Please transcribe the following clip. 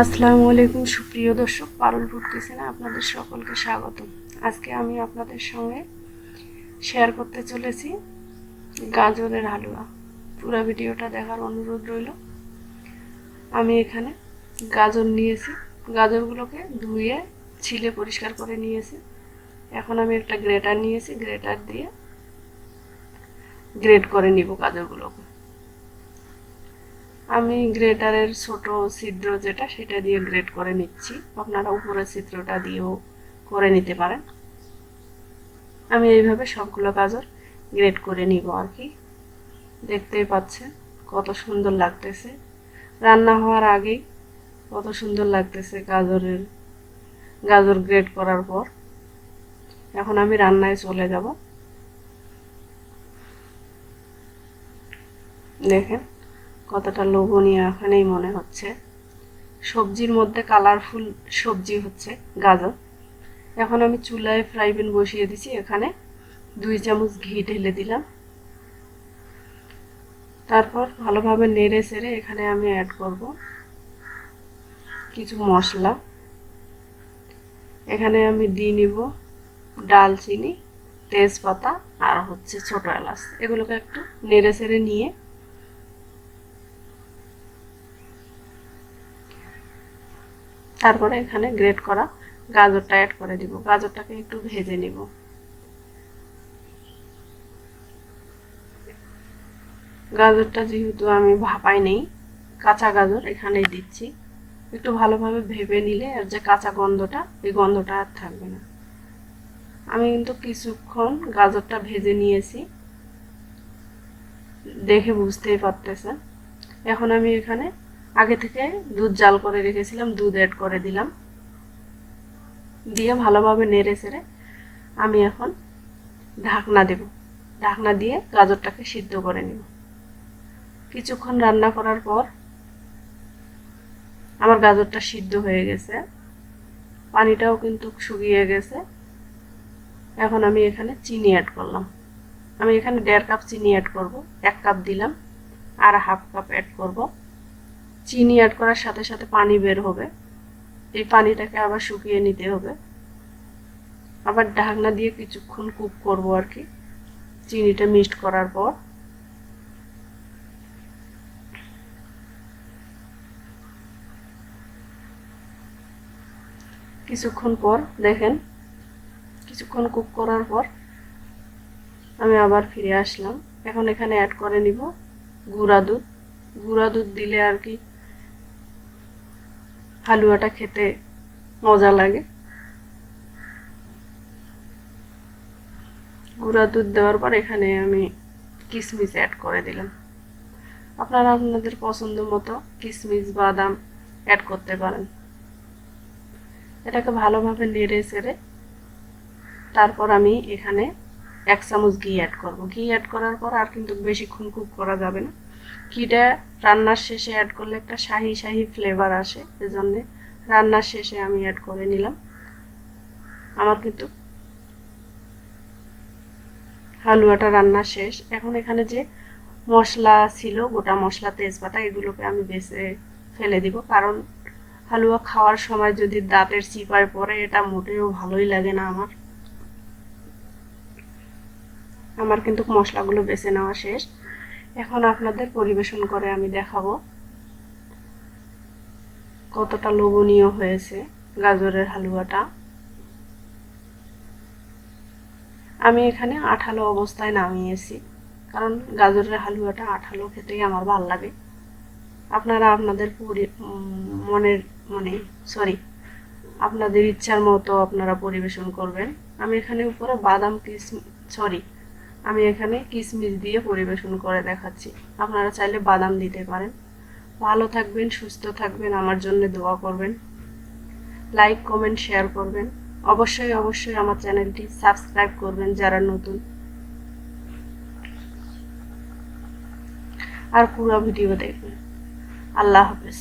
আসসালামু আলাইকুম সুপ্রিয় দর্শক, পারুল ফুড কিচেনে আপনাদের সকলকে স্বাগত। আজকে আমি আপনাদের সঙ্গে শেয়ার করতে চলেছি গাজরের হালুয়া। পুরো ভিডিওটা দেখার অনুরোধ রইল। আমি এখানে গাজর নিয়েছি, গাজরগুলোকে ধুয়ে ছিলে পরিষ্কার করে নিয়েছি। এখন আমি একটা গ্রেটার নিয়েছি, গ্রেটার দিয়ে গ্রেট করে নিব গাজরগুলোকে। আমি গ্রেটারের ছোট ছিদ্র যেটা সেটা দিয়ে গ্রেট করে নিচ্ছি, আপনারা উপরের ছিদ্রটা দিয়েও করে নিতে পারেন। আমি এইভাবে সবগুলো গাজর গ্রেট করে নিব আর কি। দেখতেই পাচ্ছেন কত সুন্দর লাগতেছে, রান্না হওয়ার আগেই কত সুন্দর লাগতেছে গাজর গ্রেট করার পর। এখন আমি রান্নায় চলে যাব। দেখেন কতটা লোভনীয় এখানেই মনে হচ্ছে। সবজির মধ্যে কালারফুল সবজি হচ্ছে গাজর। এখন আমি চুলায় ফ্রাই প্যান বসিয়ে দিছি, এখানে 2 চামচ ঘি ঢেলে দিলাম। তারপর ভালোভাবে নেড়ে চেড়ে এখানে আমি অ্যাড করব কিছু মশলা। এখানে আমি দিয়ে নিব ডালচিনি, তেজপাতা আর হচ্ছে ছোট এলাচ। এগুলোকে একটু নেড়ে চেড়ে নিয়ে তারপরে এখানে গ্রেট করা গাজরটা অ্যাড করে দিব। গাজরটাকে একটু ভেজে নিব। গাজরটা যেহেতু আমি ভাপাই নেই, কাঁচা গাজর এখানেই দিচ্ছি। একটু ভালোভাবে ভেবে নিলে আর যে কাঁচা গন্ধটা, এই গন্ধটা আর থাকবে না। আমি কিন্তু কিছুক্ষণ গাজরটা ভেজে নিয়েছি, দেখে বুঝতেই পারতেছেন। এখন আমি এখানে আগে থেকে দুধ জাল করে রেখেছিলাম, দুধ অ্যাড করে দিলাম। দিয়ে ভালোভাবে নেড়ে চেড়ে আমি এখন ঢাকনা দেব। ঢাকনা দিয়ে গাজরটাকে সিদ্ধ করে নেব। কিছুক্ষণ রান্না করার পর আমার গাজরটা সিদ্ধ হয়ে গেছে, পানিটাও কিন্তু শুকিয়ে গেছে। এখন আমি এখানে চিনি অ্যাড করলাম। আমি এখানে 1.5 কাপ চিনি অ্যাড করব। 1 কাপ দিলাম আর 1/2 কাপ অ্যাড করব। চিনি অ্যাড করার সাথে সাথে পানি বের হবে, এই পানিটাকে আবার শুকিয়ে নিতে হবে। আবার ঢাকনা দিয়ে কিছুক্ষণ কুক করব আর কি, চিনিটা মিক্সড করার পর। কিছুক্ষণ পর দেখেন, কিছুক্ষণ কুক করার পর আমি আবার ফিরে আসলাম। এখন এখানে অ্যাড করে নিব গুঁড়া দুধ। গুঁড়া দুধ দিলে আর কি হালুয়াটা খেতে মজা লাগে। গুঁড়া দুধ দেওয়ার পর এখানে আমি কিশমিশ অ্যাড করে দিলাম। আপনারা আপনাদের পছন্দ মতো কিশমিশ, বাদাম অ্যাড করতে পারেন। এটাকে ভালোভাবে নেড়ে চেড়ে তারপর আমি এখানে 1 চামচ ঘি অ্যাড করব। ঘি অ্যাড করার পর আর কিন্তু বেশিক্ষণ কুক করা যাবে না। ঘিটা রান্নার শেষে অ্যাড করলে একটা শাহি শাহি ফ্লেভার আসে, এজন্য রান্নার শেষে আমি অ্যাড করে নিলাম। আমার কিন্তু হালুয়াটা রান্না শেষ। এখন এখানে যে মশলা ছিল, গোটা মশলা, তেজপাতা, এগুলোকে আমি বেছে ফেলে দিব, কারণ হালুয়া খাওয়ার সময় যদি দাঁতের চিপায় পড়ে এটা মোটেও ভালোই লাগে না। আমার কিন্তু মশলাগুলো বেছে নেওয়া শেষ। এখন আপনাদের পরিবেশন করে আমি দেখাবো কতটা লোভনীয় হয়েছে গাজরের হালুয়াটা। আমি এখানে আঠালো অবস্থায় নামিয়েছি, কারণ গাজরের হালুয়াটা আঠালো খেতেই আমার ভালো লাগে। আপনারা আপনাদের মনের আপনাদের ইচ্ছার মতো আপনারা পরিবেশন করবেন। আমি এখানে উপরে আমি এখানে কিশমিশ দিয়ে পরিবেশন করে দেখাচ্ছি। আপনারা চাইলে বাদাম দিতে পারেন। ভালো থাকবেন, সুস্থ থাকবেন, আমার জন্য দোয়া করবেন, লাইক, কমেন্ট, শেয়ার করবেন। অবশ্যই অবশ্যই আমার চ্যানেলটি সাবস্ক্রাইব করবেন যারা নতুন, আর পুরো ভিডিও দেখবেন। আল্লাহ হাফেজ।